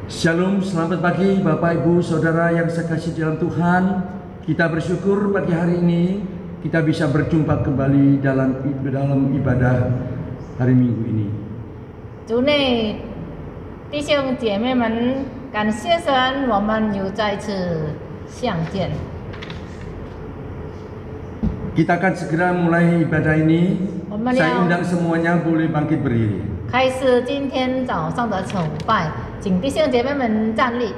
Shalom, selamat pagi Bapak Ibu Saudara yang saya kasih dalam Tuhan. Kita bersyukur pagi hari ini kita bisa berjumpa kembali dalam ibadah hari Minggu ini. 主内弟兄姐妹们，感谢神，我们又再次相见。 Kita akan segera mulai ibadah ini. Saya undang semuanya boleh bangkit berdiri. 开始今天早上的崇拜，请弟兄姐妹们站立。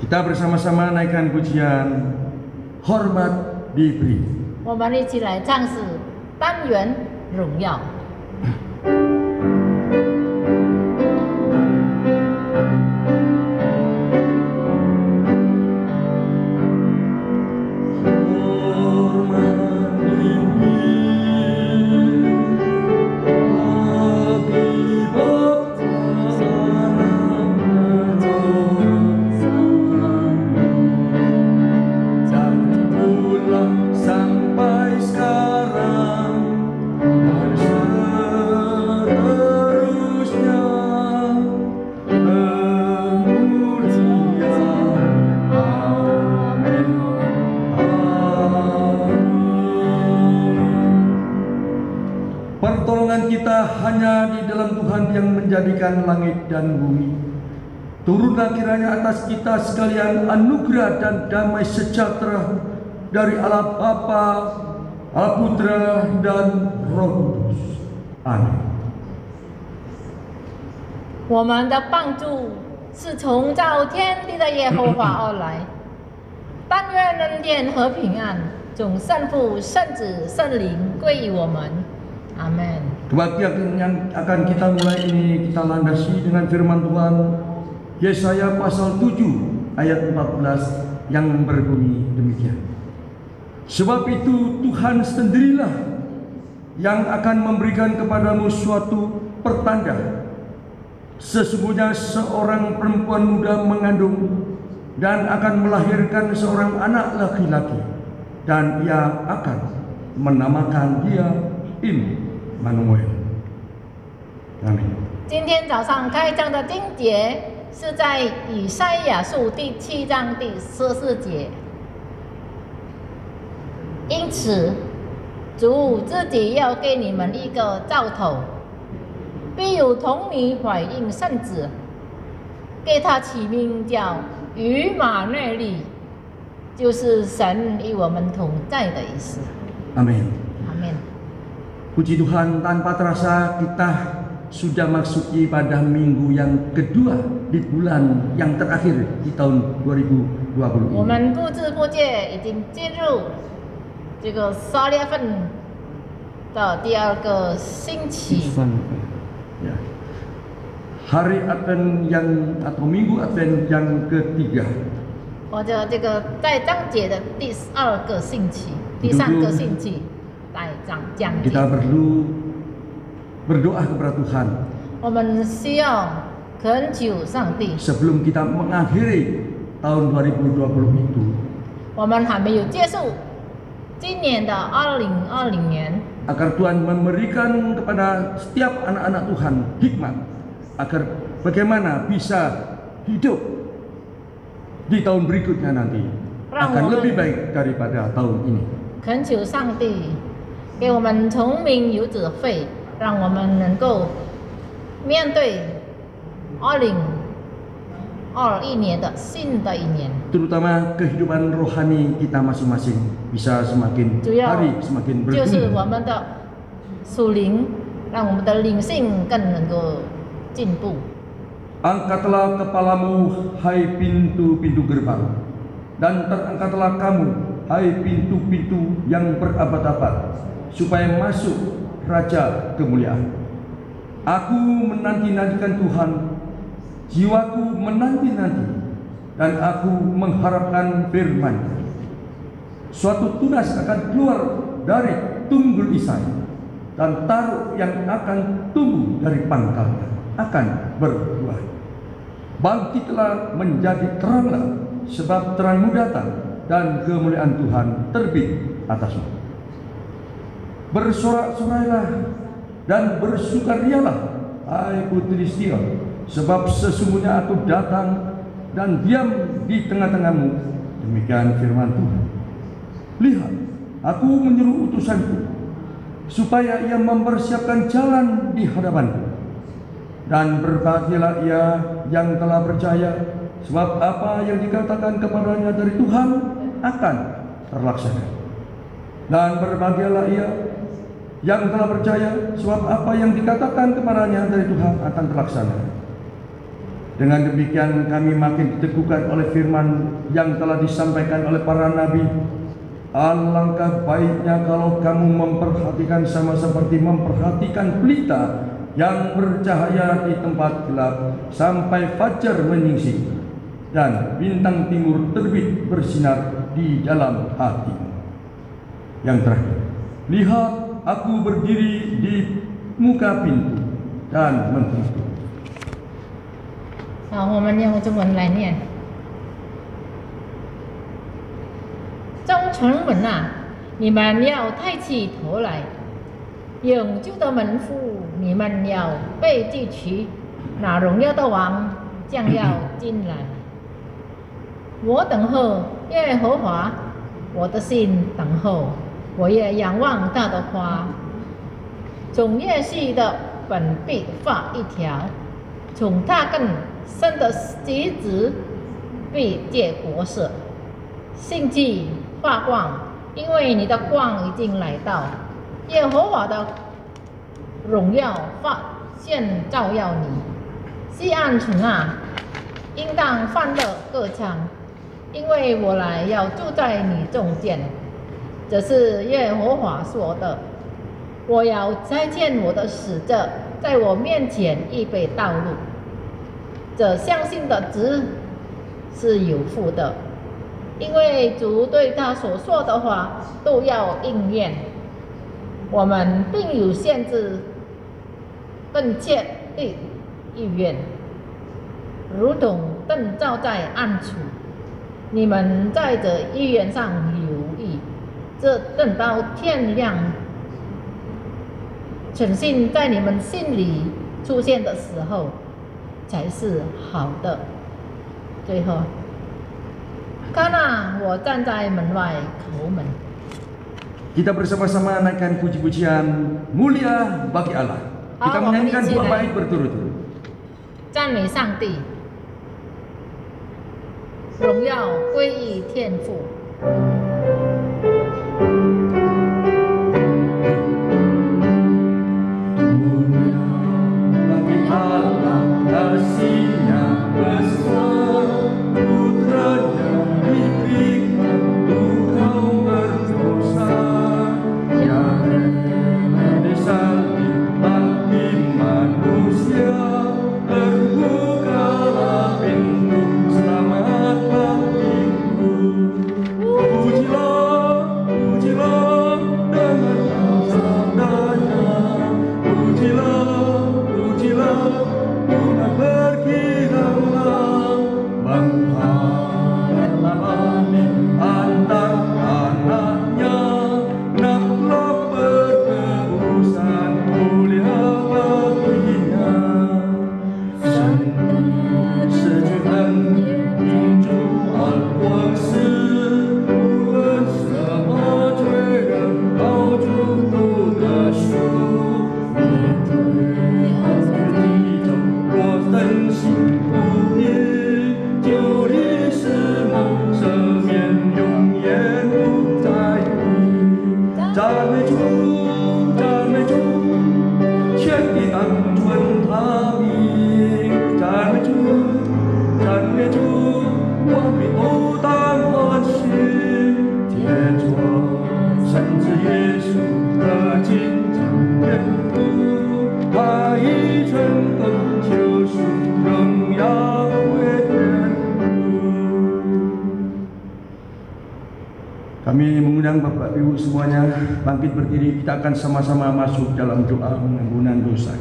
Kita bersama-sama naikkan pujian hormat diberi. 我们一起来唱诗单元荣耀。 Pertolongan kita hanya di dalam Tuhan yang menjadikan langit dan bumi. Turunlah kiranya atas kita sekalian anugerah dan damai sejahtera dari Allah Bapa, Allah Putra dan Roh Kudus. Amin. 我们的帮助是从造天地的耶和华而来，但愿恩典和平安从圣父、圣子、圣灵归于我们。 Amin. Kebaktian yang akan kita mulai ini kita landasi dengan firman Tuhan Yesaya pasal 7 ayat 14 yang berbunyi demikian. Sebab itu Tuhan sendirilah yang akan memberikan kepadamu suatu pertanda. Sesungguhnya seorang perempuan muda mengandung dan akan melahirkan seorang anak laki-laki, dan ia akan menamakan dia Immanuel. Amin. 今天早上开章的经节是在以赛亚书第7章第14节。因此，主自己要给你们一个兆头，必有童女怀孕生子，给他起名叫以马内利，就是神与我们同在的意思。 Amin. Amin. Puji Tuhan, tanpa terasa kita sudah masuki pada minggu yang kedua di bulan yang terakhir di tahun 2020 我 ini. 们不知不觉已经进入这个12月份的第2个星期。 Ya. Hari Advent yang atau Minggu Advent yang ketiga. 或者这个在章节的第2个星期、第3个星期，在章节。 Kita perlu berdoa kepada Tuhan 我们需要恳求上帝。 sebelum kita mengakhiri tahun 2020 itu. 我们还没有结束今年的2020年， Agar Tuhan memberikan kepada setiap anak-anak Tuhan hikmat agar bagaimana bisa hidup di tahun berikutnya nanti akan lebih baik daripada tahun ini. 恳求上帝给我们聪明有智慧，让我们能够面对2021年的新的一年。 Terutama kehidupan rohani kita masing-masing bisa semakin 主要 hari semakin 就是我 bertumbuh. 们的属灵，让我们的灵性更能够进步。 Angkatlah kepalamu, hai pintu-pintu gerbang, dan terangkatlah kamu, hai pintu-pintu yang berabad-abad, supaya masuk Raja kemuliaan. Aku menanti-nantikan Tuhan, jiwaku menanti-nanti, dan aku mengharapkan firman. Suatu tunas akan keluar dari tunggul Isai, dan taruk yang akan tumbuh dari pangkalnya akan berbuah. Bangkitlah menjadi teranglah, sebab terangmu datang dan kemuliaan Tuhan terbit atasmu. Bersorak-sorailah dan bersukarialah, hai putri Sion, sebab sesungguhnya aku datang dan diam di tengah-tengahmu. Demikian firman Tuhan. Lihat, aku menyuruh utusanku supaya ia mempersiapkan jalan di hadapanku. Dan berbahagialah ia yang telah percaya, sebab apa yang dikatakan kepadanya dari Tuhan akan terlaksana. Dan berbahagialah ia yang telah percaya, sebab apa yang dikatakan kepadanya dari Tuhan akan terlaksana. Dengan demikian kami makin diteguhkan oleh firman yang telah disampaikan oleh para nabi. Alangkah baiknya kalau kamu memperhatikan sama seperti memperhatikan pelita yang bercahaya di tempat gelap sampai fajar menyingsing dan bintang timur terbit bersinar di dalam hati. Yang terakhir, lihat, aku berdiri di muka pintu dan mengetuk. 好，我们用中文来念。众城门啊，你们要抬起头来；永久的门户，你们要被记取。那荣耀的王将要进来。我等候耶和华，我的心等候，我也仰望他的花。从叶细的本必发一条，从他更深的枝子必结果实。兴起发光，因为你的光已经来到，耶和华的荣耀发现照耀你。西安城啊，应当欢乐歌唱，因为我来要住在你中间。这是耶和华说的。我要差遣我的使者，在我面前预备道路。这相信的子是有福的，因为主对他所说的话都要应验。我们并有限制，更切的意愿，如同灯照在暗处。你们在这意愿上留意，这等到天亮，诚信在你们心里出现的时候，才是好的。最后，看啊，我站在门外叩门。Kita bersama-sama naikkan puji-pujian mulia bagi Allah. Kita menyanyikan dua bait berturut-turut. 赞美上帝，荣耀归于天父。Kasihnya besar, putranya diberikan untuk kaum berdosa, yang rela disalib bagi manusia. Terbukalah pintu selamat bagiku. Pujilah, pujilah dengan sabdanya. Pujilah, pujilah, umat berkiraulah, mengharapani antar anaknya, naklah berterusan mulia baginya. Sejukan Injil Al-Qudsi, bukan semua cerita kau tutup dasu. 若真心不灭，就离世梦，生命永远不在你。赞美主，赞美主，全地当尊他名。赞美主，赞美主，我们都当欢喜。借着圣子耶稣的金章天赋。他已成功救赎，荣耀归天父。Kami mengundang Bapak Ibu semuanya bangkit berdiri, kita akan sama-sama masuk dalam doa pengampunan dosa.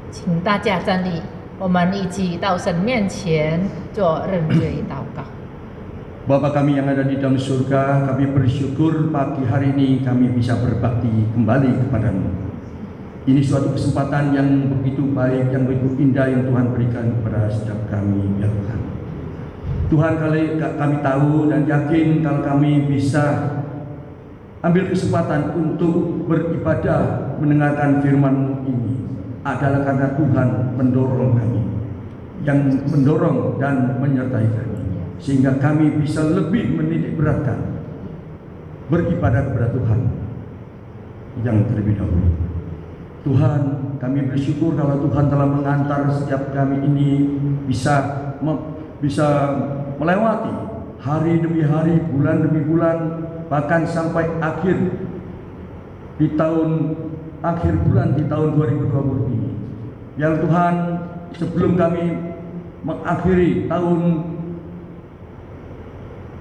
请大家站立，我们一起到神面前做认罪祷告。 Bapa kami yang ada di dalam surga, kami bersyukur pagi hari ini kami bisa berbakti kembali kepadamu. Ini suatu kesempatan yang begitu baik, yang begitu indah yang Tuhan berikan kepada setiap kami, ya Tuhan. Tuhan, kami tahu dan yakin kalau kami bisa ambil kesempatan untuk beribadah mendengarkan firman-Mu ini adalah karena Tuhan mendorong kami, yang mendorong dan menyertai kami, sehingga kami bisa lebih menitik beratkan beribadah kepada Tuhan yang terlebih dahulu. Tuhan, kami bersyukur kalau Tuhan telah mengantar setiap kami ini bisa melewati hari demi hari, bulan demi bulan, bahkan sampai akhir bulan di tahun 2020 ini. Ya Tuhan, sebelum kami mengakhiri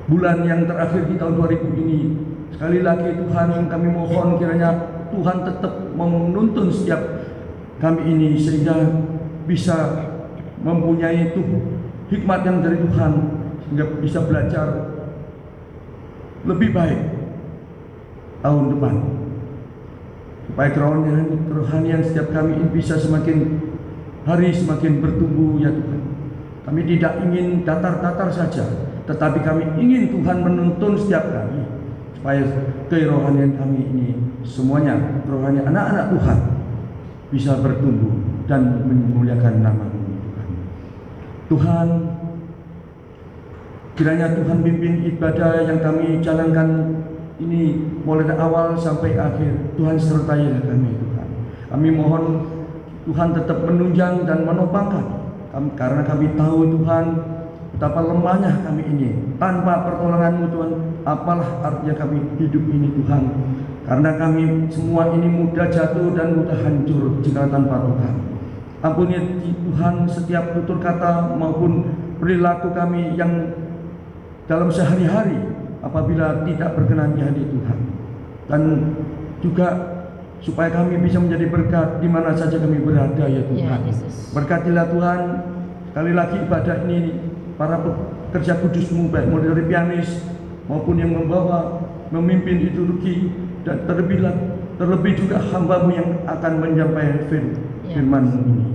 bulan yang terakhir di tahun 2000 ini, sekali lagi Tuhan, kami mohon kiranya Tuhan tetap menuntun setiap kami ini sehingga bisa mempunyai hikmat yang dari Tuhan, sehingga bisa belajar lebih baik tahun depan, supaya kerohanian setiap kami ini bisa semakin hari semakin bertumbuh, ya Tuhan. Kami tidak ingin datar-datar saja, tetapi kami ingin Tuhan menuntun setiap kami supaya kerohanian kami ini semuanya, kerohanian anak-anak Tuhan, bisa bertumbuh dan memuliakan nama-Mu, Tuhan. Tuhan, kiranya Tuhan pimpin ibadah yang kami jalankan ini mulai dari awal sampai akhir. Tuhan sertai kami, Tuhan. Kami mohon Tuhan tetap menunjang dan menopang kami, karena kami tahu Tuhan betapa lemahnya kami ini. Tanpa pertolongan-Mu Tuhan, apalah artinya kami hidup ini, Tuhan. Karena kami semua ini mudah jatuh dan mudah hancur jika tanpa Tuhan. Ampuni Tuhan setiap tutur kata maupun perilaku kami yang dalam sehari-hari apabila tidak berkenan di hadirat Tuhan. Dan juga supaya kami bisa menjadi berkat di mana saja kami berada, ya Tuhan. Berkatilah Tuhan sekali lagi ibadah ini, para pekerja kudus-Mu, baik mulai dari pianis maupun yang memimpin liturgi, dan terlebih juga hamba-Mu yang akan menyampaikan firman-Mu ini.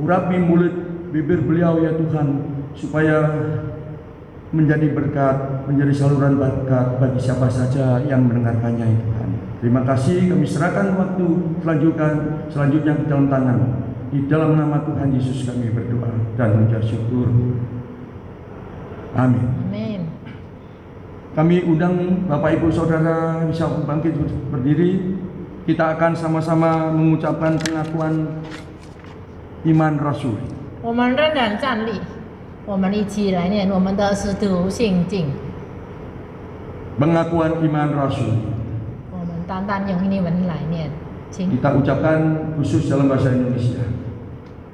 Urapi mulut bibir beliau, ya Tuhan, supaya menjadi berkat, menjadi saluran berkat bagi siapa saja yang mendengarkannya, ya Tuhan. Terima kasih, kami serahkan waktu selanjutnya ke dalam tangan. Di dalam nama Tuhan Yesus kami berdoa dan mengucap syukur. Amin. Amin. Kami undang Bapak Ibu Saudara bisa bangkit berdiri. Kita akan sama-sama mengucapkan pengakuan iman Rasul. 我们仍然站立，我们一起来念我们的使徒信经。 Pengakuan iman Rasul. 我们单单用英文来念，请。 Kita ucapkan khusus dalam bahasa Indonesia.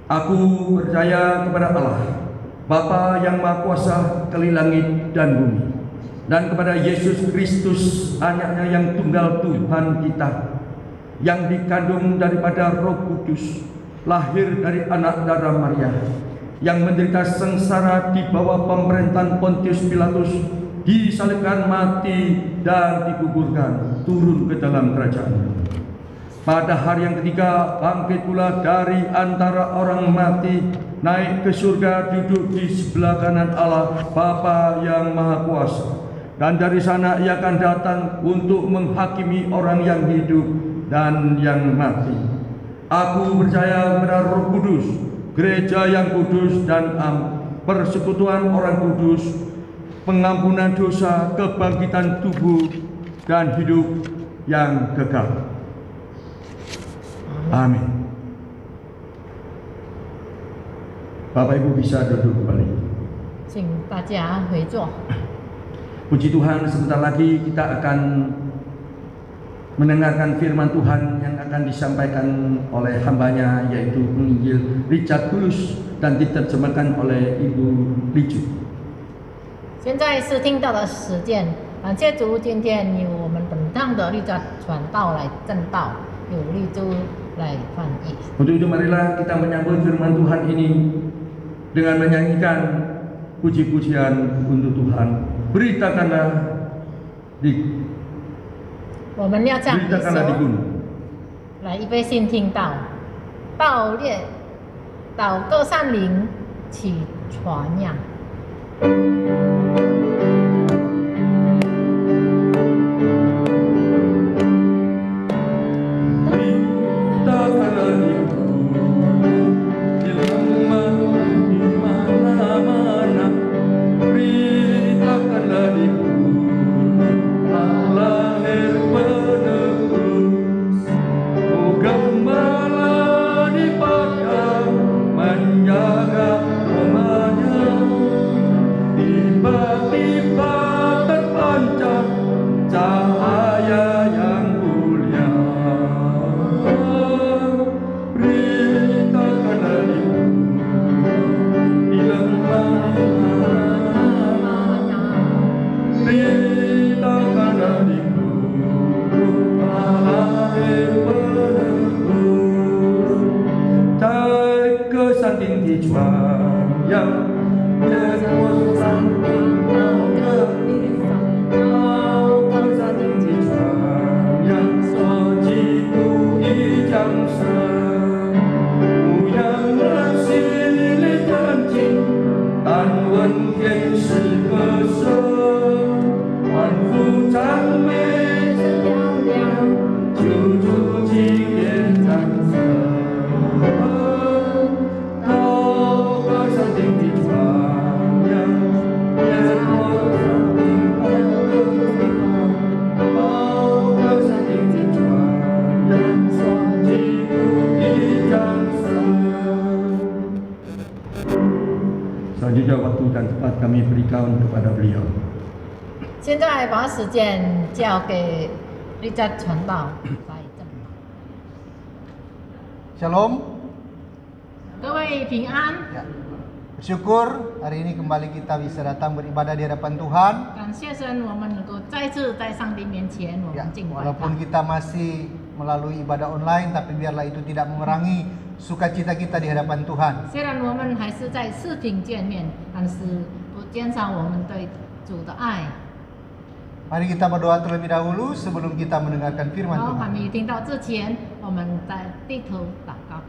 Aku percaya kepada Allah, Bapa yang Maha Kuasa kali langit dan bumi, dan kepada Yesus Kristus, anaknya yang tunggal Tuhan kita, yang dikandung daripada Roh Kudus, lahir dari anak darah Maria, yang menderita sengsara di bawah pemerintahan Pontius Pilatus, disalibkan, mati, dan dikuburkan, turun ke dalam kerajaan. Pada hari yang ketiga bangkit pula dari antara orang mati, naik ke surga, duduk di sebelah kanan Allah Bapa yang Maha Kuasa, dan dari sana Ia akan datang untuk menghakimi orang yang hidup dan yang mati. Aku percaya kepada Roh Kudus, gereja yang kudus dan persekutuan orang kudus, pengampunan dosa, kebangkitan tubuh, dan hidup yang kekal. Amin. Bapak Ibu bisa duduk kembali. 请大家回座。 Puji Tuhan, sebentar lagi kita akan mendengarkan firman Tuhan yang akan disampaikan oleh hambanya, yaitu penginjil Richard Tulus, dan diterjemahkan oleh Ibu Licu. 现在是听到的时间，感谢主，今天由我们本堂的立家传道来正道，由立珠来翻译。 Untuk itu marilah kita menyambut firman Tuhan ini dengan menyanyikan puji-pujian untuk Tuhan. Beritakanlah di 我们要唱一 beritakanlah di 首， gunung. 来预备心听到，祷各善灵起传扬。Selanjutnya waktu dan tempat kami berikan kepada beliau. 现在把时间交给Richard 传道来证。 Shalom. 各位平安， Ya. Bersyukur hari ini kembali kita bisa datang beribadah di hadapan Tuhan. 感谢神，我们能够再次在上帝面前，我 Ya, 们敬拜 walaupun 他。 kita masih melalui ibadah online, tapi biarlah itu tidak memerangi sukacita kita di hadapan Tuhan. 虽然我们还是在视频见面，但是不减少我们对主的爱。 Mari kita berdoa terlebih dahulu sebelum kita mendengarkan firman 然后 Tuhan. 还没听到之前，我们在低头祷告。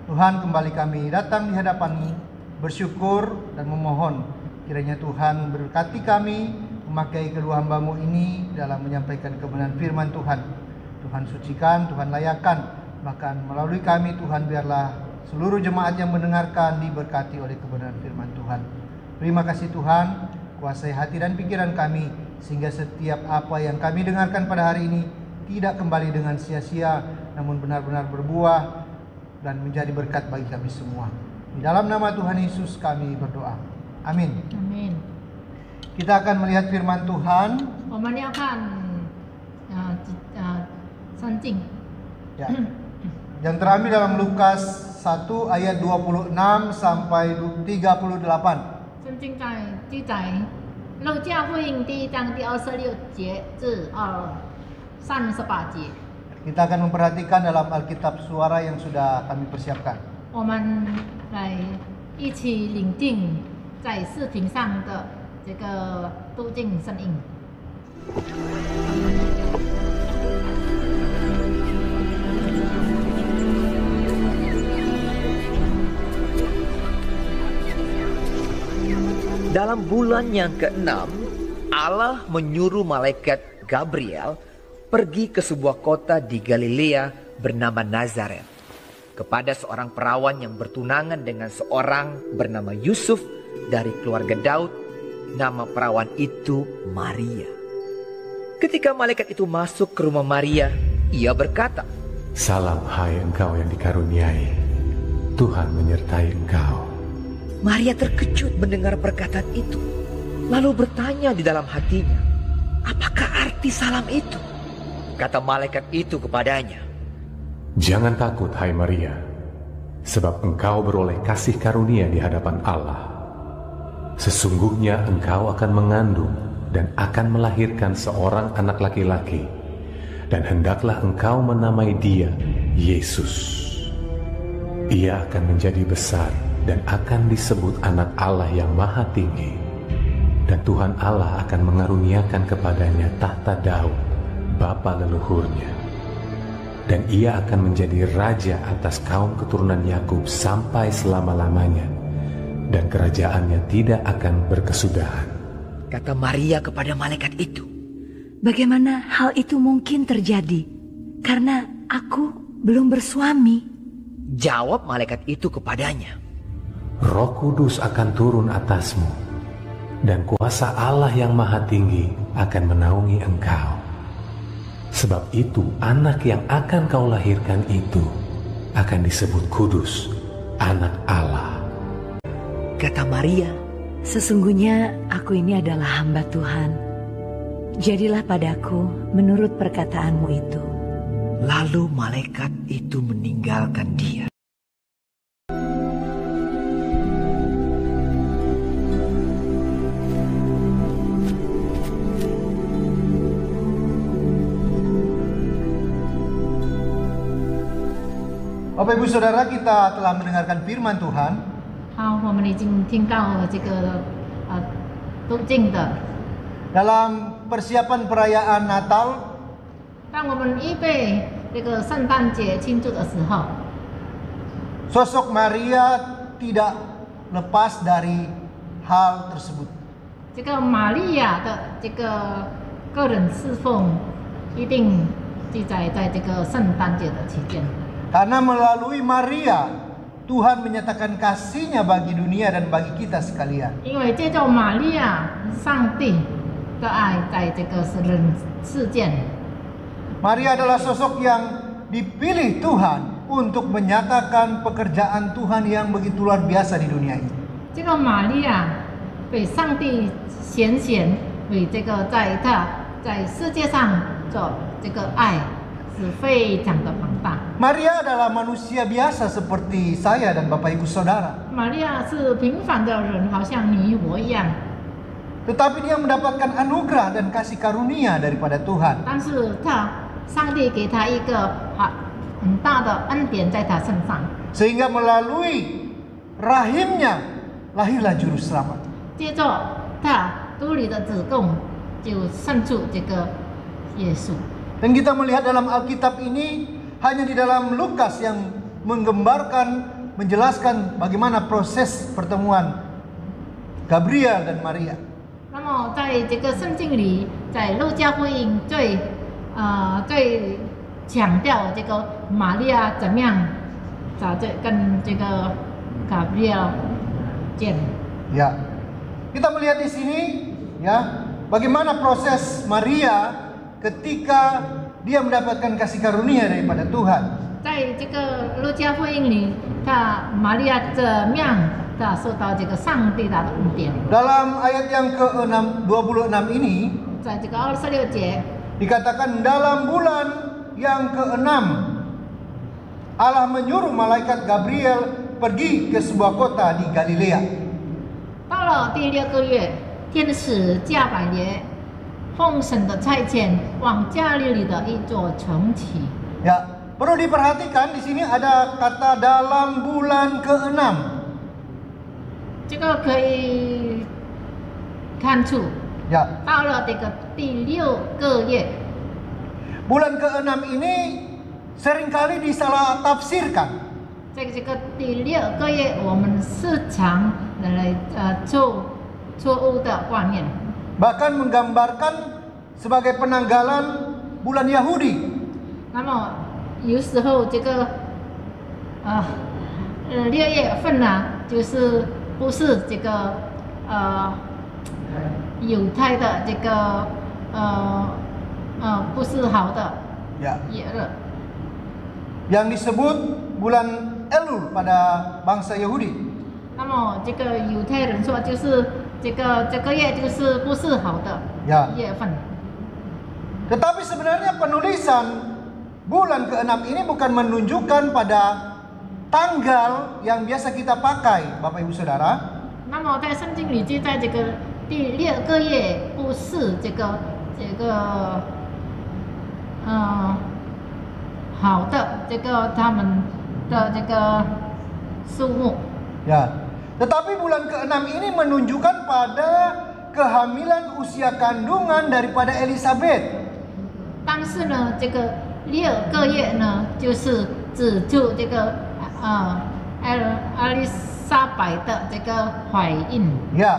Tuhan, kembali kami datang di hadapan-Mu, bersyukur dan memohon kiranya Tuhan berkati kami, memakai kedua hamba-Mu ini dalam menyampaikan kebenaran firman Tuhan. Tuhan sucikan, Tuhan layakan, bahkan melalui kami Tuhan biarlah seluruh jemaat yang mendengarkan diberkati oleh kebenaran firman Tuhan. Terima kasih Tuhan, kuasai hati dan pikiran kami sehingga setiap apa yang kami dengarkan pada hari ini tidak kembali dengan sia-sia, namun benar-benar berbuah dan menjadi berkat bagi kami semua. Di dalam nama Tuhan Yesus kami berdoa. Amin. Amin。 Kita akan melihat firman Tuhan. 我们要看圣经， Ya. Yang terambil dalam Lukas 1 ayat 26 sampai 38. 圣经在记载路加福音第1章第26节至38节。 Kita akan memperhatikan dalam Alkitab suara yang sudah kami persiapkan. 我们来一起聆听在视频上的这个读经声音。 Dalam bulan yang ke-6, Allah menyuruh malaikat Gabriel pergi ke sebuah kota di Galilea bernama Nazaret kepada seorang perawan yang bertunangan dengan seorang bernama Yusuf dari keluarga Daud. Nama perawan itu Maria. Ketika malaikat itu masuk ke rumah Maria, ia berkata, "Salam hai engkau yang dikaruniai, Tuhan menyertai engkau." Maria terkejut mendengar perkataan itu, lalu bertanya di dalam hatinya, apakah arti salam itu? Kata malaikat itu kepadanya, "Jangan takut hai Maria, sebab engkau beroleh kasih karunia di hadapan Allah. Sesungguhnya engkau akan mengandung dan akan melahirkan seorang anak laki-laki, dan hendaklah engkau menamai dia Yesus. Ia akan menjadi besar dan akan disebut anak Allah yang Maha Tinggi. Dan Tuhan Allah akan mengaruniakan kepadanya tahta Daud, bapa leluhurnya. dan ia akan menjadi raja atas kaum keturunan Yakub sampai selama-lamanya, dan kerajaannya tidak akan berkesudahan. Kata Maria kepada malaikat itu, Bagaimana hal itu mungkin terjadi? Karena aku belum bersuami. jawab malaikat itu kepadanya, Roh Kudus akan turun atasmu, dan kuasa Allah yang Maha Tinggi akan menaungi engkau. Sebab itu anak yang akan kau lahirkan itu akan disebut kudus, anak Allah. Kata Maria, Sesungguhnya aku ini adalah hamba Tuhan. Jadilah padaku menurut perkataanmu itu. lalu malaikat itu meninggalkan dia. Bapak Ibu Saudara, kita telah mendengarkan firman Tuhan. 好，我们已经听到这个读经的。 Dalam persiapan perayaan Natal, 当我们预备这个圣诞节庆祝的时候， sosok Maria tidak lepas dari hal tersebut. 这个玛利亚的这个个人侍奉一定记载在这个圣诞节的期间。 Karena melalui Maria, Tuhan menyatakan kasih-Nya bagi dunia dan bagi kita sekalian. 因为借着玛利亚，上帝的爱在这个世间。 Maria adalah sosok yang dipilih Tuhan untuk menyatakan pekerjaan Tuhan yang begitu luar biasa di dunia ini. 这个玛利亚被上帝拣选为这个在世界上做这个爱是非常的庞大。 Maria adalah manusia biasa seperti saya dan Bapak Ibu Saudara. 玛利亚是平凡的人，好像你我一样， Tetapi dia mendapatkan anugerah dan kasih karunia daripada Tuhan. 但是上帝给他一个很大的恩典在他身上， Sehingga melalui rahimnya lahirlah juru selamat. 接着他肚里的子宫就生出这个耶稣。 Dan kita melihat dalam Alkitab ini hanya di dalam Lukas yang menggambarkan, menjelaskan bagaimana proses pertemuan Gabriel dan Maria. 那么在这个圣经里，在路加福音最强调这个玛利亚怎么样跟这个Gabriel见。 Ya, kita melihat di sini, ya, bagaimana proses Maria ketika dia mendapatkan kasih karunia daripada Tuhan. 在这个路加福音里，玛利亚怎么样受到这个上帝的恩典？ Dalam ayat yang ke-26 ini 在这个26节， dikatakan dalam bulan yang ke-6 Allah menyuruh malaikat Gabriel pergi ke sebuah kota di Galilea. 到了第6个月，天使加百列奉神的差遣，往加利利的一座城去。 Ya, perlu diperhatikan di sini ada kata dalam bulan ke-6. 这个可以看出， Ya, 到了这个第6个月， bulan ke-6 ini seringkali disalah tafsirkan. 在这个第6个月，我们时常来错误的观念。 Bahkan menggambarkan sebagai penanggalan bulan Yahudi. 那么有时候这个6月份呢，就是不是这个犹太的这个不是好的 Ya, 也热， yang disebut bulan Elul pada bangsa Yahudi. 那么这个犹太人说就是这个月就是不是好的 Ya. 月份。 Tetapi sebenarnya penulisan bulan ke-6 ini bukan menunjukkan pada tanggal yang biasa kita pakai, Bapak Ibu Saudara. 那么在圣经里记载这个第6个月不是这个好的这个他们的这个数目。 Ya. Tetapi bulan ke-6 ini menunjukkan pada kehamilan usia kandungan daripada Elizabeth. 但是呢，这个6个月呢，就是指出这个阿丽莎白的这个怀孕。 Ya,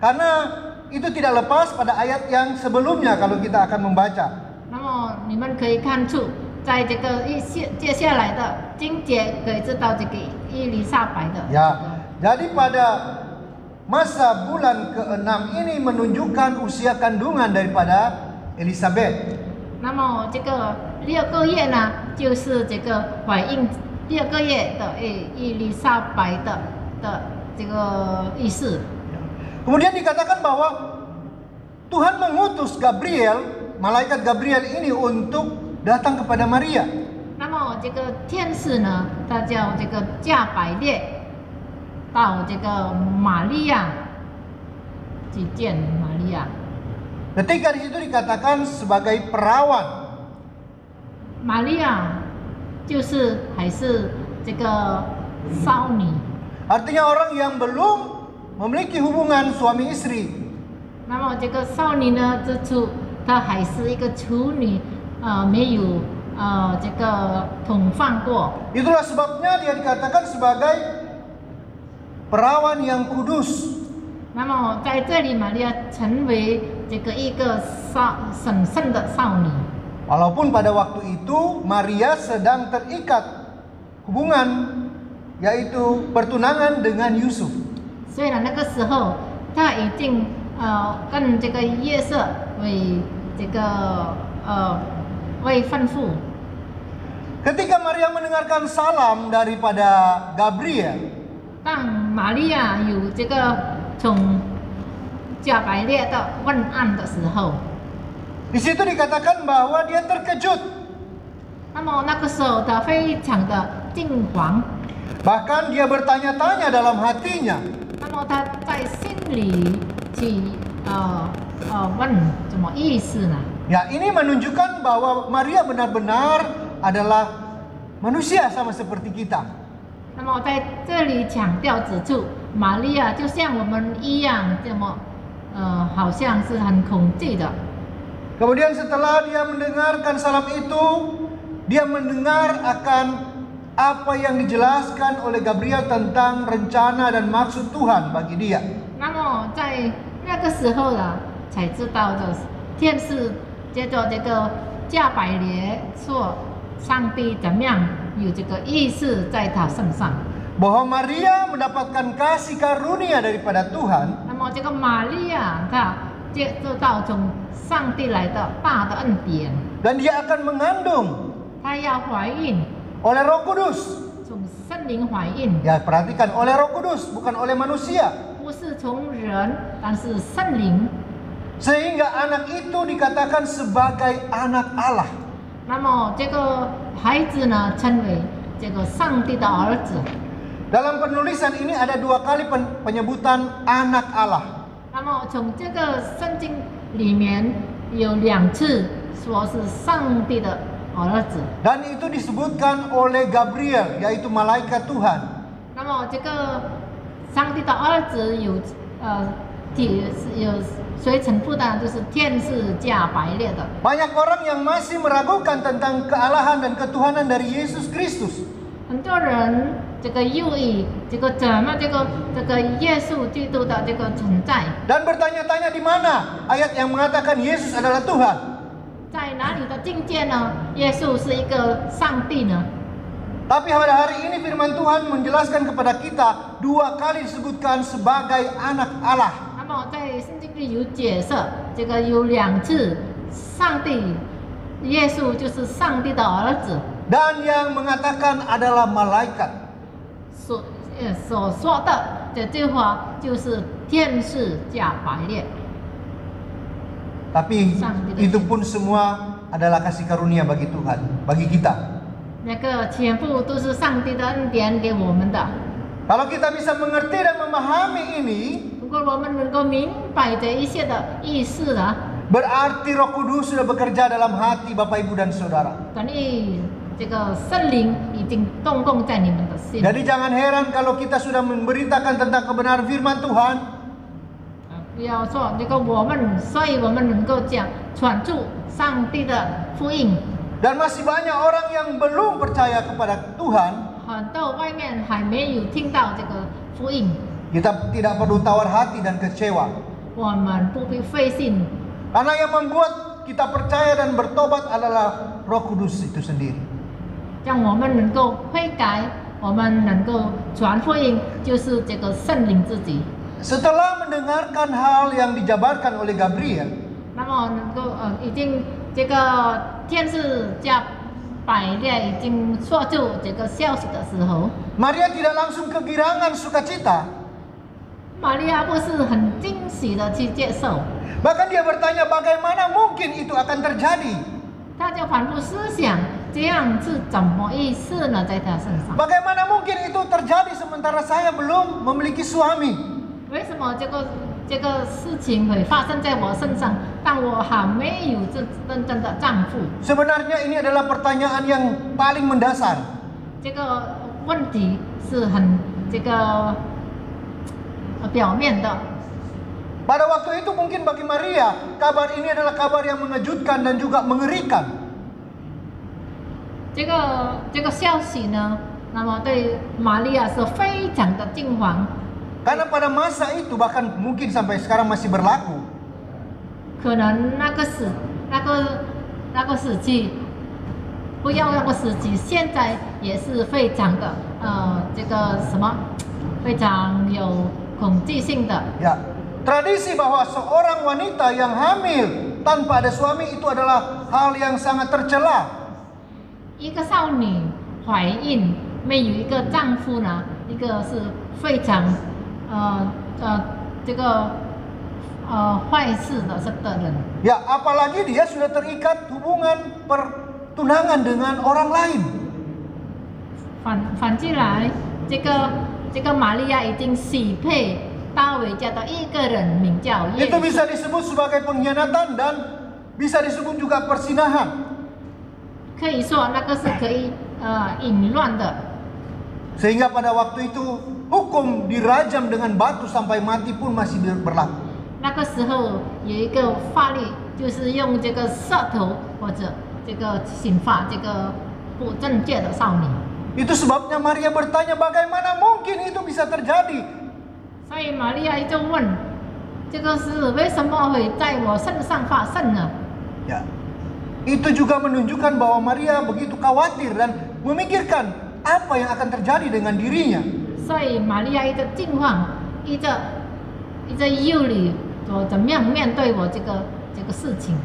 karena itu tidak lepas pada ayat yang sebelumnya kalau kita akan membaca. 那么你们可以看出，在这个接下来的经节可以知道这个伊丽莎白的。 Ya, jadi pada masa bulan ke-6 ini menunjukkan usia kandungan daripada Elizabeth. 那么这个6个月呢，就是这个怀孕6个月的伊丽莎白的这个意思。 Kemudian dikatakan bahwa Tuhan mengutus Gabriel, malaikat Gabriel ini untuk datang kepada Maria. 那么这个天使呢，他叫这个加百列，到这个玛利亚去见玛利亚。 Ketika di situ dikatakan sebagai perawan. 玛利亚就是还是这个少女。 Artinya orang yang belum memiliki hubungan suami istri. 那么这个少女呢，她还是一个处女，没有这个同房过。 Itulah sebabnya dia dikatakan sebagai perawan yang kudus. 那么在这里，玛利亚成为这个一个神圣的少女。 Walaupun pada waktu itu Maria sedang terikat hubungan, yaitu pertunangan dengan Yusuf. 虽然那个时候，她已经跟这个约瑟为这个未婚夫。 Ketika Maria mendengarkan salam daripada Gabriel, 当玛利亚有这个从加百列的问案的时候， di situ dikatakan bahwa dia terkejut. 那么那个时候她非常的惊慌， Bahkan dia bertanya-tanya dalam hatinya, 那么她在心里去问什么意思呢？ ya ini menunjukkan bahwa Maria benar-benar adalah manusia sama seperti kita. 那么在这里强调指出，玛利亚就像我们一样，这么好像是很恐惧的。 Kemudian setelah dia mendengarkan salam itu, dia mendengar akan apa yang dijelaskan oleh Gabriel tentang rencana dan maksud Tuhan bagi dia. 那么在那个时候呢，才知道的天使接着这个加百列说，上帝怎么样有这个意思在他身上。 Bahwa Maria mendapatkan kasih karunia daripada Tuhan. 那么这个玛利亚她接受到从上帝来的大的恩典， Dan dia akan mengandung 她要怀孕， oleh Roh Kudus. 从圣灵怀孕， Ya perhatikan, oleh Roh Kudus, bukan oleh manusia. 不是从人，但是圣灵。 Sehingga anak itu dikatakan sebagai anak Allah. 那么这个孩子呢，称为这个上帝的儿子。 Dalam penulisan ini ada 2 kali penyebutan anak Allah. 那么从这个圣经里面有2次说是上帝的儿子。 Dan itu disebutkan oleh Gabriel, yaitu malaikat Tuhan. 那么这个上帝的儿子有谁承负的，就是天使加百列的。 Banyak orang yang masih meragukan tentang kealahan dan ketuhanan dari Yesus Kristus. 很多人这个犹豫这个怎么这个耶稣基督的这个存在， Dan bertanya-tanya di mana ayat yang mengatakan Yesus adalah Tuhan. 在哪里的境界呢？耶稣是一个上帝呢？ Tapi pada hari ini firman Tuhan menjelaskan kepada kita 2 kali disebutkan sebagai anak Allah. 那么在圣经里有解释，这个有2次，上帝耶稣就是上帝的儿子。 Dan yang mengatakan adalah malaikat. 所说的这句话就是天使加百列。 Tapi itu pun semua adalah kasih karunia bagi Tuhan, bagi kita. 那个全部都是上帝的恩典给我们的。 Kalau kita bisa mengerti dan memahami ini, 如果我们能够明白这一切的意思呢， berarti Roh Kudus sudah bekerja dalam hati Bapak Ibu dan Saudara. 等于这个圣灵已经动工在你们的心。 Jadi jangan heran kalau kita sudah memberitakan tentang kebenaran firman Tuhan, 不要说这个我们，所以我们能够讲传出上帝的福音。Dan masih banyak orang yang belum percaya kepada Tuhan. 很多外面还没有听到这个福音， Kita tidak perlu tawar hati dan kecewa. 我们不必费心， Karena yang membuat kita percaya dan bertobat adalah Roh Kudus itu sendiri. 让我们能够悔改，我们能够传福音，就是这个圣灵自己。 Setelah mendengarkan hal yang dijabarkan oleh Gabriel, 那么能够已经这个天使加百列已经说出这个消息的时候， Maria tidak langsung kegirangan sukacita. 玛利亚不是很惊喜的去接受， Bahkan dia bertanya bagaimana mungkin itu akan terjadi. 她就反复思想，这样是怎么一事呢？在她身上， Bagaimana mungkin itu terjadi sementara saya belum memiliki suami? 为什么这个事情会发生在我身上？但我还没有真正的丈夫。 Sebenarnya ini adalah pertanyaan yang paling mendasar. 这个问题是很这个表面的。 Pada waktu itu mungkin bagi Maria, kabar ini adalah kabar yang mengejutkan dan juga mengerikan. 这个消息呢，那么对玛利亚是非常的惊慌。 Karena pada masa itu bahkan mungkin sampai sekarang masih berlaku. 可能那个时期，不要那个时期，现在也是非常的这个什么，非常有恐惧性的。 Ya, tradisi bahwa seorang wanita yang hamil tanpa ada suami itu adalah hal yang sangat tercela. 一个少女怀孕没有一个丈夫呢，一个是非常这个坏事的人。 Ya, apalagi dia sudah terikat hubungan pertunangan dengan orang lain. 反过来，这个玛利亚已经许配大卫家的一个人，名叫耶 Itu 稣。 bisa disebut sebagai pengkhianatan dan bisa disebut juga persinahan. 可以说那个是可以淫乱的。 Sehingga pada waktu itu hukum dirajam dengan batu sampai mati pun masih berlaku. 那个时候有一个法律，就是用这个舌头或者这个刑罚这个不正确的少女。 Itu sebabnya Maria bertanya bagaimana mungkin itu bisa terjadi. 所以玛利亚就问，这个是为什么会在我身上发生呢？ Ya. Itu juga menunjukkan bahwa Maria begitu khawatir dan memikirkan apa yang akan terjadi dengan dirinya. 所以玛利亚一直惊慌，一直忧虑，我怎么样面对我这个事情。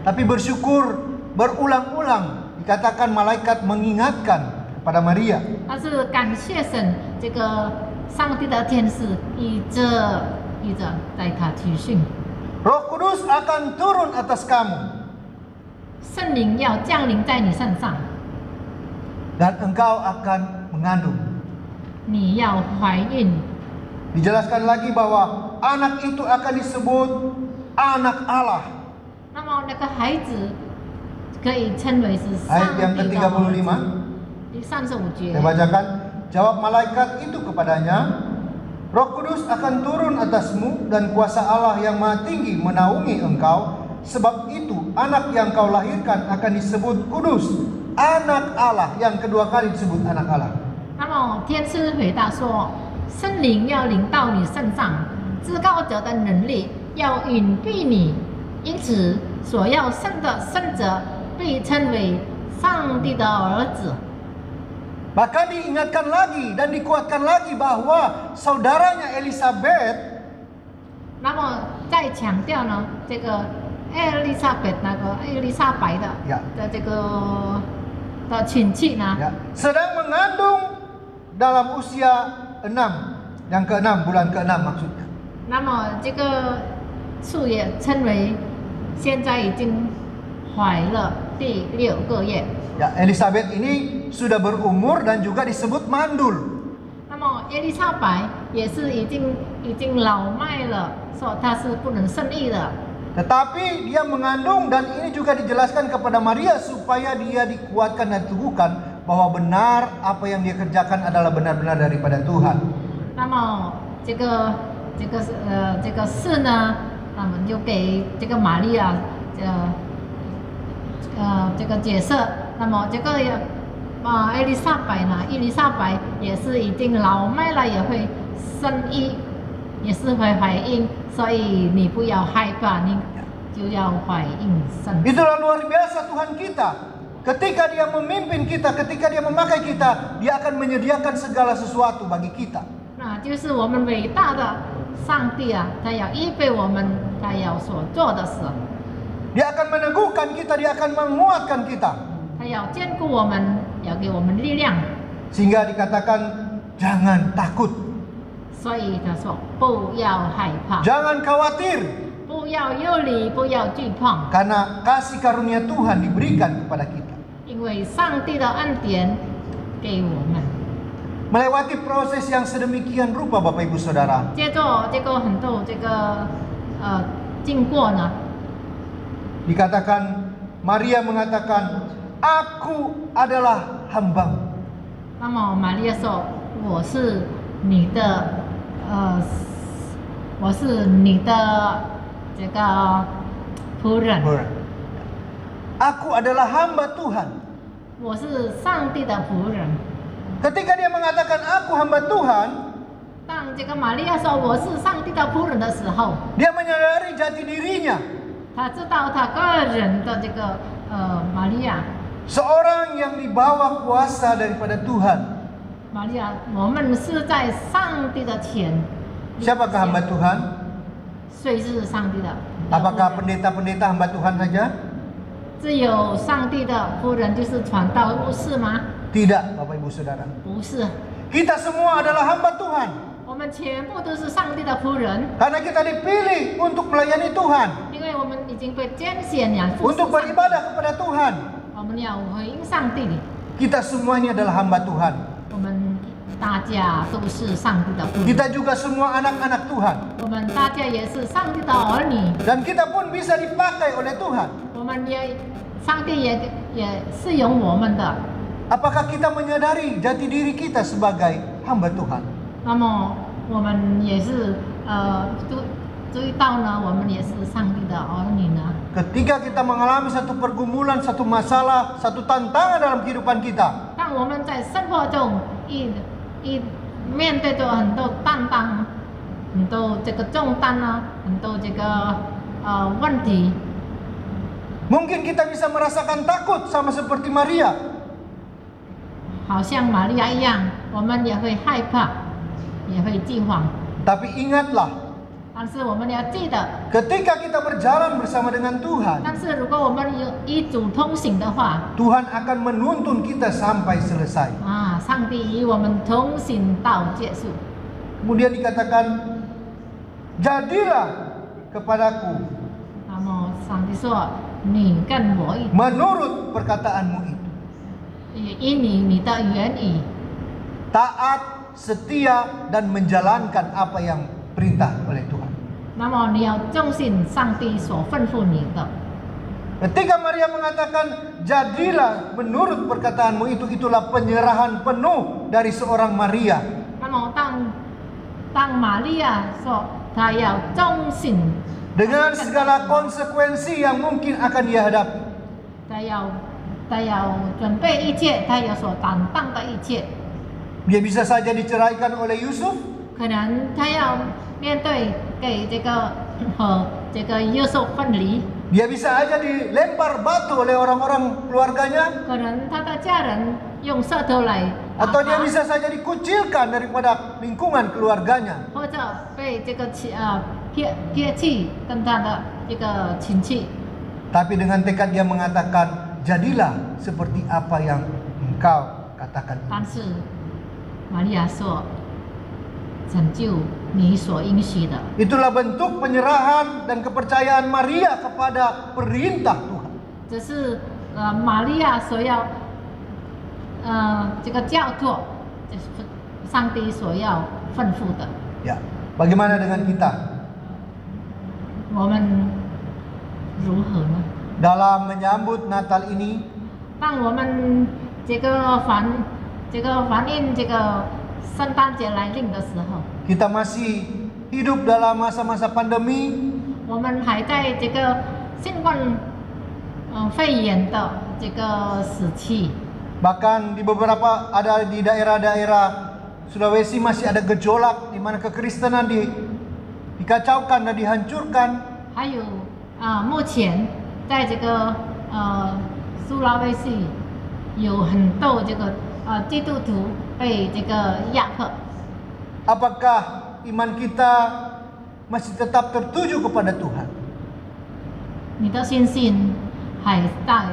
Tapi bersyukur berulang-ulang dikatakan malaikat mengingatkan kepada Maria. 但是感谢神，这个上帝的天使一直带他提训， Roh Kudus akan turun atas kamu 圣灵要降临在你身上， dan engkau akan mengandung. 你要怀孕。 Dijelaskan lagi bahwa anak itu akan disebut anak Allah. 那么那个孩子可以称为是上 Ayat yang 帝的儿 ke-35. 子。第35节 Saya， bacakan. Jawab malaikat itu kepadanya, Roh Kudus akan turun atasmu dan kuasa Allah yang Maha Tinggi menaungi engkau. Sebab itu anak yang kau lahirkan akan disebut kudus, anak Allah, yang kedua kali disebut anak Allah. 那么天使回答说：“圣灵要临到你身上，至高者的能力要隐蔽你，因此所要生的生者被称为上帝的儿子。” Bahkan diingatkan lagi dan dikuatkan lagi bahwa saudaranya Elizabeth 那么再强调呢，这个艾丽莎白的这个的亲戚呢， ya, sedang mengandung dalam usia 6, yang ke-6, bulan ke-6 maksudnya. 那么这个数也称为现在已经怀了第6个月。 Ya, Elizabeth ini sudah berumur dan juga disebut mandul. 那么耶利撒白也是已经老迈了，说她是不能生育的。 Tetapi dia mengandung dan ini juga dijelaskan kepada Maria supaya dia dikuatkan dan teguhkan bahwa benar apa yang dia kerjakan adalah benar-benar daripada Tuhan. 那么这个事呢，那么就给这个玛利亚这个解释，那么这个伊丽莎白呢，伊丽莎白也是已经老迈了，也会生育，也是会怀孕，所以你不要害怕，你就要怀孕生。 Itulah luar biasa Tuhan kita. Ketika Dia memimpin kita, ketika Dia memakai kita, Dia akan menyediakan segala sesuatu bagi kita. 那就是我们伟大的上帝啊，他要预备我们，他要所做的事， Dia akan meneguhkan kita, Dia akan menguatkan kita. 他要兼顾我们，要给我们力量。 Sehingga dikatakan jangan takut, 所以他说不要害怕， jangan khawatir, 不要忧虑，不要惧怕， karena kasih karunia Tuhan diberikan kepada kita. 因为上帝的恩典给我们。 Melewati proses yang sedemikian rupa Bapak Ibu Saudara. 接着这个很多这个经过呢， Dikatakan Maria mengatakan, "Aku adalah hamba-Mu." 那么玛利亚说：“我是你的我是你的这个仆人， Aku adalah hamba Tuhan. 我是上帝的仆人。” Ketika dia mengatakan aku hamba Tuhan, 当这个玛利亚说我是上帝的仆人的时候， dia menyadari jati dirinya, 他知道他个人的这个玛利亚， seorang yang dibawa kuasa daripada Tuhan. 玛利亚，我们是在上帝的前。 Siapakah hamba Tuhan? 谁是上帝的？ Apakah pendeta-pendeta hamba Tuhan saja? 只有上帝的仆人就是传道牧师吗？ Tidak, Bapak Ibu Saudara. 不是， Kita semua adalah hamba Tuhan. 我们全部都是上帝的仆人， Karena kita dipilih untuk melayani Tuhan, 因为我们已经被拣选了，服侍 untuk 上帝 beribadah kepada Tuhan. 我们要回应上帝， Kita semua ini adalah hamba Tuhan. 我们大家都是上帝的仆人， Kita juga semua anak-anak Tuhan. 我们大家也是上帝的儿女， Dan kita pun bisa dipakai oleh Tuhan. 我们也上帝也是用我们的。 Apakah kita menyadari jati diri kita sebagai hamba Tuhan? 那么我们也是注意到呢，我们也是上帝的儿女呢。 Ketika kita mengalami satu pergumulan, satu masalah, satu tantangan dalam kehidupan kita, 当我们在生活中面对着很多担当、很多这个重担啊，很多这个问题， mungkin kita bisa merasakan takut sama seperti Maria. 好像玛利亚一样，我们也会害怕，也会惊慌。 Tapi ingatlah, 但是我们要记得， ketika kita berjalan bersama dengan Tuhan, 但是如果我们有与主同行的话， Tuhan akan menuntun kita sampai selesai. 上帝与我们同行到结束。 Kemudian dikatakan, jadilah kepadaku 那么上帝说：“你跟我一 menurut perkataanmu itu. 因你的言语， Taat, setia, dan menjalankan apa yang perintah oleh Tuhan. 那么你要忠信上帝所吩咐你的。” Ketika Maria mengatakan, jadilah menurut perkataanmu itu, itulah penyerahan penuh dari seorang Maria. 那么当玛利亚说她要忠信， Dengan segala konsekuensi yang mungkin akan dia hadapi. 她要准备一切，她有所担当的一切。 Dia bisa saja diceraikan oleh Yusuf, 可能她要面对给这个和这个约瑟分离， dia bisa aja dilempar batu oleh orang-orang keluarganya, 可能她的家人用舌头来打 atau dia 她， bisa saja dikucilkan daripada lingkungan keluarganya. 或者被这个撇弃跟她的这个亲戚。 Tapi dengan tekad dia mengatakan, jadilah seperti apa yang engkau katakan. 但是玛利亚说：“成就你所应许的。” Itulah bentuk penyerahan dan kepercayaan Maria kepada perintah Tuhan. 这是玛利亚所要这个教托，这是上帝所要吩咐的。 Ya, bagaimana dengan kita 我们如何呢？ dalam menyambut Natal ini? 当我们这个反映这个圣诞节来临的时候， Kita masih hidup dalam masa-masa pandemi, 我们还在这个新冠肺炎的这个死气。 Bahkan di beberapa ada di daerah-daerah Sulawesi masih ada gejolak di mana kekristenan dikacaukan dan dihancurkan. 还有目前在这个苏拉威西有很多这个基督徒被这个压迫。 Apakah iman kita masih tetap tertuju kepada Tuhan? 你的信心还在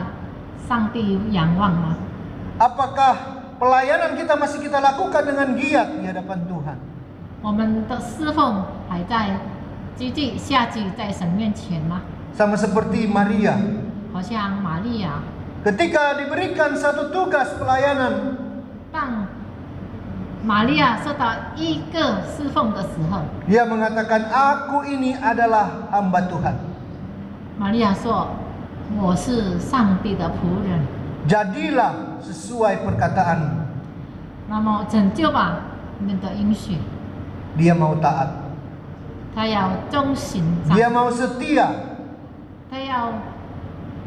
上帝仰望吗？ Apakah pelayanan kita masih kita lakukan dengan giat di hadapan Tuhan? 我们的侍奉还在积极下去在神面前吗？ Sama seperti Maria. 好像玛利亚， Ketika diberikan satu tugas pelayanan, 当玛利亚受到一个侍奉的时候， dia mengatakan, aku ini adalah hamba Tuhan. 玛利亚说：“我是上帝的仆人。” Jadilah sesuai perkataan. 那么拯救吧你们的应许， Dia mau taat. 他要忠心长， Dia mau setia. 他要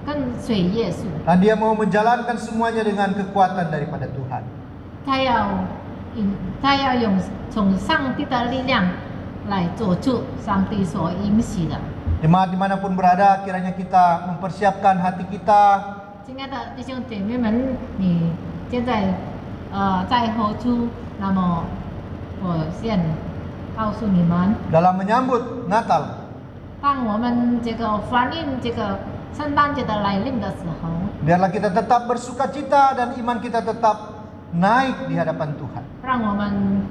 跟随耶稣， Dan dia mau menjalankan semuanya dengan kekuatan daripada Tuhan. 他要用从上帝的力量来做出上帝所应许的。 Jemaat dimanapun berada, kiranya kita mempersiapkan hati kita 亲爱的弟兄姐妹们，你现在在何处？那么我先告诉你们， dalam menyambut Natal. 当我们这个欢迎这个圣诞节的来临的时候， Biarlah kita tetap bersukacita dan iman kita tetap naik di hadapan Tuhan. 让我们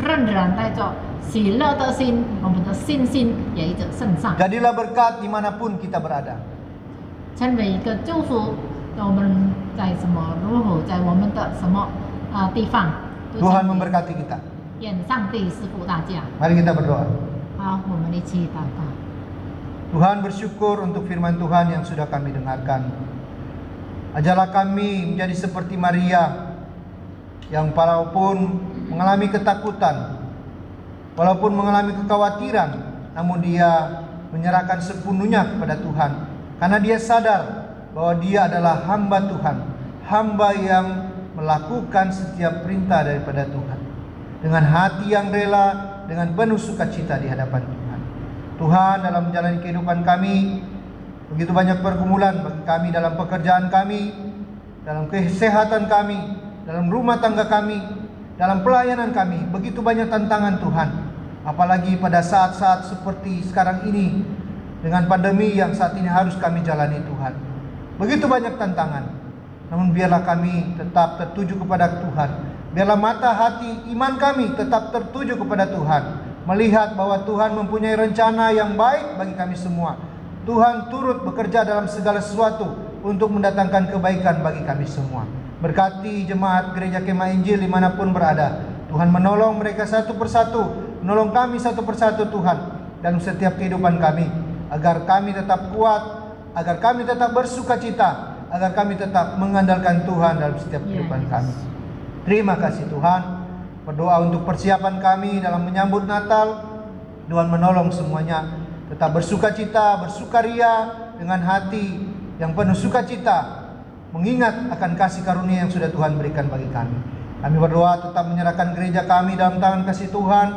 仍然带着喜乐的心，我们的信心也一直升上， Jadilah berkat dimanapun kita berada. 成为一个祝福。我们在什么如何，在我们的什么地方，都 Tuhan 成为 memberkati kita. 愿上帝赐福大家。 Mari kita berdoa. 好，我们一起祷告。 Tuhan, bersyukur untuk firman Tuhan yang sudah kami dengarkan. Ajarlah kami menjadi seperti Maria yang walaupun mengalami ketakutan, walaupun mengalami kekhawatiran, namun dia menyerahkan sepenuhnya kepada Tuhan. Karena dia sadar bahwa dia adalah hamba Tuhan, hamba yang melakukan setiap perintah daripada Tuhan dengan hati yang rela, dengan penuh sukacita di hadapan Tuhan. Tuhan, dalam menjalani kehidupan kami, begitu banyak pergumulan bagi kami dalam pekerjaan kami, dalam kesehatan kami, dalam rumah tangga kami, dalam pelayanan kami. Begitu banyak tantangan Tuhan. Apalagi pada saat-saat seperti sekarang ini, dengan pandemi yang saat ini harus kami jalani Tuhan. Begitu banyak tantangan. Namun biarlah kami tetap tertuju kepada Tuhan. Biarlah mata hati iman kami tetap tertuju kepada Tuhan, melihat bahwa Tuhan mempunyai rencana yang baik bagi kami semua. Tuhan turut bekerja dalam segala sesuatu untuk mendatangkan kebaikan bagi kami semua. Berkati jemaat Gereja Kemah Injil dimanapun berada. Tuhan menolong mereka satu persatu, menolong kami satu persatu Tuhan dalam setiap kehidupan kami, agar kami tetap kuat, agar kami tetap bersukacita, agar kami tetap mengandalkan Tuhan dalam setiap kehidupan kami. Terima kasih Tuhan. Berdoa untuk persiapan kami dalam menyambut Natal. Tuhan menolong semuanya tetap bersukacita, bersukaria dengan hati yang penuh sukacita, mengingat akan kasih karunia yang sudah Tuhan berikan bagi kami. Kami berdoa tetap menyerahkan gereja kami dalam tangan kasih Tuhan.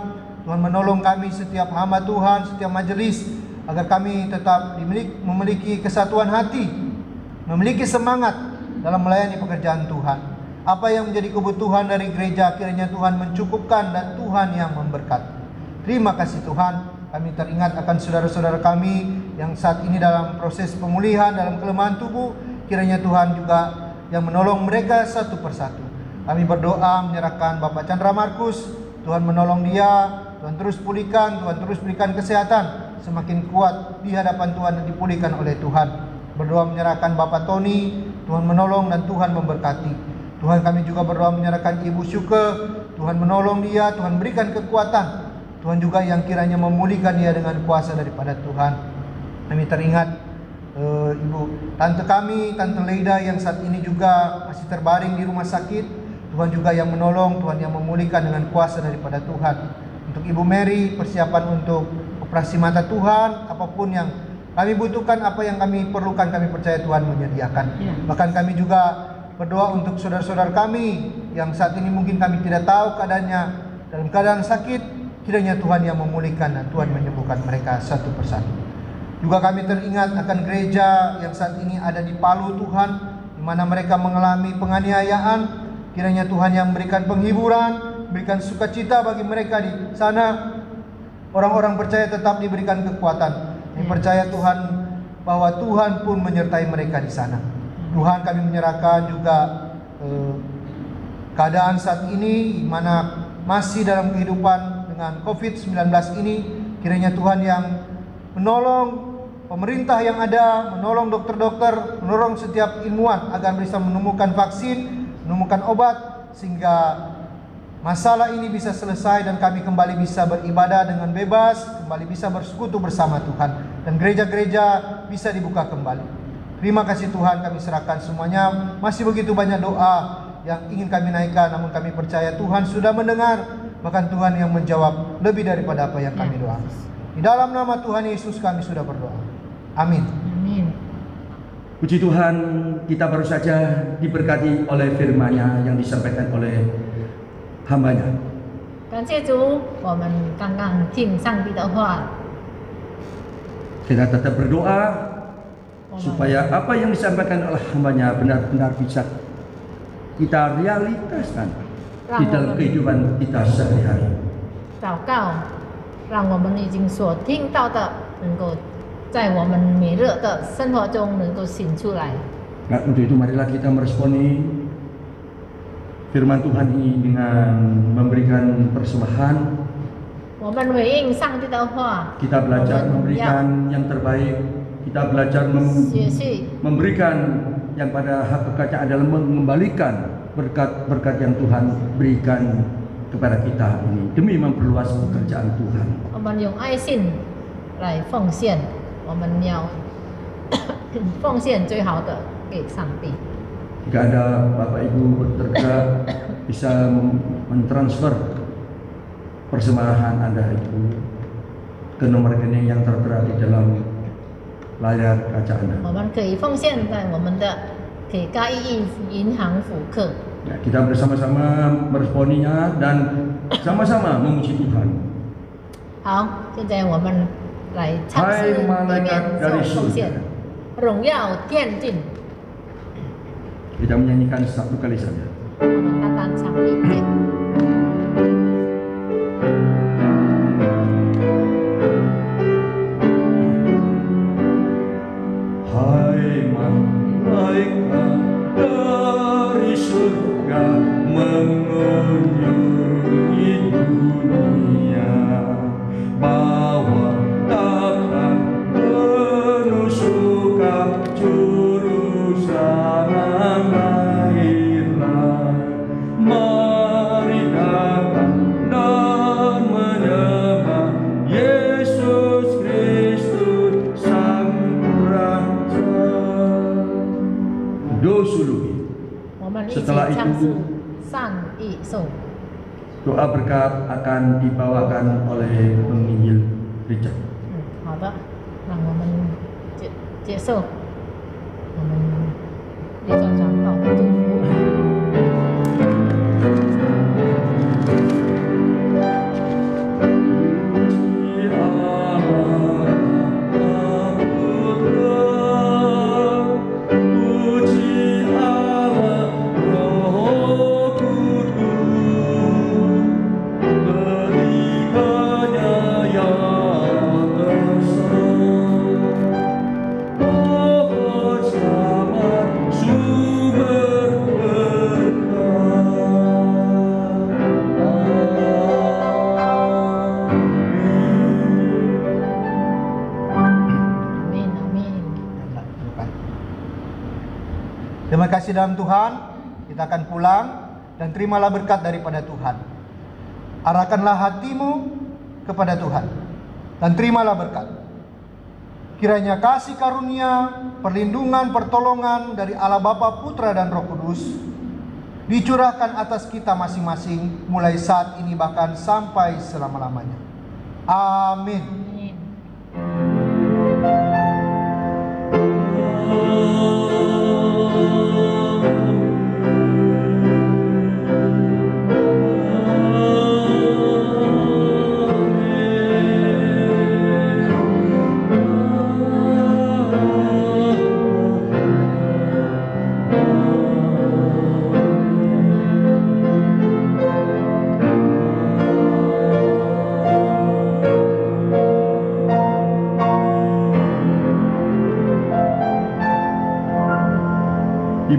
Tuhan menolong kami setiap hamba Tuhan, setiap majelis, agar kami tetap memiliki kesatuan hati, memiliki semangat dalam melayani pekerjaan Tuhan. Apa yang menjadi kebutuhan dari gereja, kiranya Tuhan mencukupkan dan Tuhan yang memberkati. Terima kasih Tuhan. Kami teringat akan saudara-saudara kami yang saat ini dalam proses pemulihan, dalam kelemahan tubuh. Kiranya Tuhan juga yang menolong mereka satu persatu. Kami berdoa menyerahkan Bapak Chandra Markus. Tuhan menolong dia, Tuhan terus pulihkan, Tuhan terus berikan kesehatan, semakin kuat di hadapan Tuhan dan dipulihkan oleh Tuhan. Berdoa menyerahkan Bapak Tony, Tuhan menolong dan Tuhan memberkati. Tuhan, kami juga berdoa menyerahkan Ibu Syuke, Tuhan menolong dia, Tuhan berikan kekuatan. Tuhan juga yang kiranya memulihkan dia dengan kuasa daripada Tuhan. Kami teringat Ibu Tante kami, Tante Leida yang saat ini juga masih terbaring di rumah sakit. Tuhan juga yang menolong, Tuhan yang memulihkan dengan kuasa daripada Tuhan. Untuk Ibu Mary, persiapan untuk operasi mata Tuhan, apapun yang Kami butuhkan apa yang kami perlukan, kami percaya Tuhan menyediakan. Bahkan kami juga berdoa untuk saudara-saudara kami yang saat ini mungkin kami tidak tahu keadaannya, dalam keadaan sakit, kiranya Tuhan yang memulihkan dan Tuhan menyembuhkan mereka satu persatu. Juga kami teringat akan gereja yang saat ini ada di Palu Tuhan, di mana mereka mengalami penganiayaan. Kiranya Tuhan yang memberikan penghiburan, berikan sukacita bagi mereka di sana. Orang-orang percaya tetap diberikan kekuatan. Kami percaya Tuhan bahwa Tuhan pun menyertai mereka di sana. Tuhan, kami menyerahkan juga keadaan saat ini, di mana masih dalam kehidupan dengan COVID-19 ini. Kiranya Tuhan yang menolong pemerintah yang ada, menolong dokter-dokter, menolong setiap ilmuwan agar bisa menemukan vaksin, menemukan obat, sehingga masalah ini bisa selesai dan kami kembali bisa beribadah dengan bebas, kembali bisa bersekutu bersama Tuhan, dan gereja-gereja bisa dibuka kembali. Terima kasih Tuhan, kami serahkan semuanya. Masih begitu banyak doa yang ingin kami naikkan, namun kami percaya Tuhan sudah mendengar, bahkan Tuhan yang menjawab lebih daripada apa yang kami doakan. Di dalam nama Tuhan Yesus kami sudah berdoa. Amin. Amin. Puji Tuhan, kita baru saja diberkati oleh firman-Nya yang disampaikan oleh hamba-Nya. 感谢主，我们刚刚听上帝的话， Kita tetap berdoa supaya apa yang disampaikan oleh hamba-Nya benar-benar bisa kita realitaskan di dalam kehidupan kita sehari-hari. 祷告，让我们已经所听到的，能够在我们每日的生活中能够显出来。 Nah, untuk itu marilah kita meresponi firman Tuhan ini dengan memberikan persembahan. 我们回应上帝的话， Kita belajar memberikan yang terbaik. Kita belajar 学习 memberikan yang pada hakikatnya adalah mengembalikan berkat-berkat yang Tuhan berikan kepada kita ini demi memperluas pekerjaan Tuhan. 我们用爱心来奉献，我们要奉献最好的给上帝。 Jika ada Bapak Ibu bergerak bisa mentransfer persembahan Anda itu ke nomor rekening yang tertera di dalam layar kaca Anda. 我们可以奉献在我们的给嘉义银行辅课。 Ya, kita bersama-sama meresponinya dan sama-sama memuji Tuhan. 好，现在我们来唱诗里面做奉献，荣耀天君。 Kita menyanyikan satu kali saja. 我们单单唱一遍。 Hai malaikat dari surga mengunjungi dunia, bawa kabar penuh suka juru selamat lahirlah. Mari datang dan menyembah Yesus Kristus Sang Raja. Dosuluhi. 我们一起 Setelah 唱 itu 诗上一颂。 doa berkat akan dibawakan oleh penginjil Richard. 好的，让我们接受我们立传长老的祝福。 Amin, amin. Terima kasih dalam Tuhan. Kita akan pulang dan terimalah berkat daripada Tuhan. Arahkanlah hatimu kepada Tuhan dan terimalah berkat. Kiranya kasih karunia, perlindungan, pertolongan dari Allah Bapa, Putra dan Roh Kudus dicurahkan atas kita masing-masing mulai saat ini bahkan sampai selama-lamanya. Amin. Amin.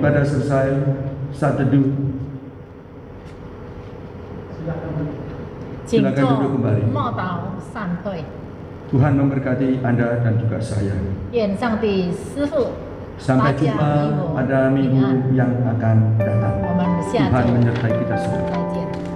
ibadah selesai, saat teduh, 请 Silakan 坐 duduk kembali. 默祷散会。 Tuhan memberkati Anda dan juga saya. 愿上帝师父 Sampai 大家 jumpa 以我 pada 平安。 minggu yang akan datang. 我们下 Tuhan 周 menyertai kita semua. 再见。